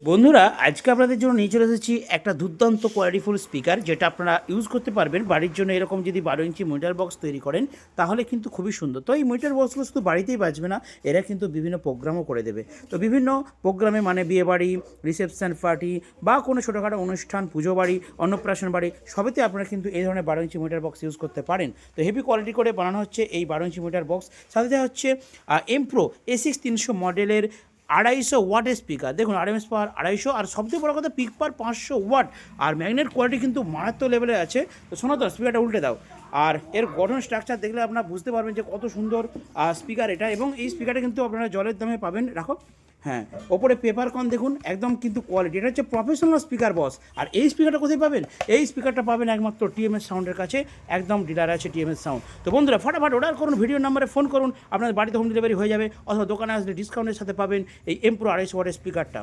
বন্ধুরা আজকে আপনাদের জন্য নিয়ে চলে এসেছি একটা দুর্দান্ত কোয়ালিটিফুল স্পিকার, যেটা আপনারা ইউজ করতে পারবেন বাড়ির জন্য। এরকম যদি 12 ইঞ্চি মনিটর বক্স তৈরি করেন তাহলে কিন্তু খুবই সুন্দর। তো এই মনিটর বক্সগুলো শুধু বাড়িতেই বাজবে না, এরা কিন্তু বিভিন্ন প্রোগ্রামও করে দেবে। তো বিভিন্ন প্রোগ্রামে মানে বিয়েবাড়ি, রিসেপশন পার্টি বা কোনো ছোটোখাটো অনুষ্ঠান, পুজো বাড়ি, অন্নপ্রাশন বাড়ি, সবেতে আপনারা কিন্তু এই ধরনের 12 ইঞ্চি মনিটর বক্স ইউজ করতে পারেন। তো হেভি কোয়ালিটি করে বানানো হচ্ছে এই 12 ইঞ্চি মনিটর বক্স। সাথে দেওয়া হচ্ছে এমপ্রো A6300 মডেলের 250 ওয়াটের স্পিকার। দেখুন আরএমএস পাওয়ার 250, আর সবচেয়ে বড় কথা পিক পাওয়ার 500 ওয়াট। আর ম্যাগনেট কোয়ালিটি কিন্তু মারাত্মক লেভেলে আছে। তো শোনো তো, স্পিকারটা উল্টে দাও। আর এর গঠন স্ট্রাকচার দেখলে আপনারা বুঝতে পারবেন যে কত সুন্দর স্পিকার এটা। এবং এই স্পিকারটা কিন্তু আপনারা জলের দামে পাবেন। রাখো, হ্যাঁ, ওপরে পেপার কন দেখুন, একদম কিন্তু কোয়ালিটি। এটা হচ্ছে প্রফেশনাল স্পিকার বস। আর এই স্পিকারটা কোথায় পাবেন? এই স্পিকারটা পাবেন একমাত্র টিএমএস সাউন্ডের কাছে, একদম ডিলার আছে টিএমএস সাউন্ড। তো বন্ধুরা ফটাফট অর্ডার করুন, ভিডিও নাম্বারে ফোন করুন, আপনাদের বাড়িতে হোম ডেলিভারি হয়ে যাবে, অথবা দোকানে আসলে ডিসকাউন্টের সাথে পাবেন এই এমপ্রো 250 ওয়াটের স্পিকারটা।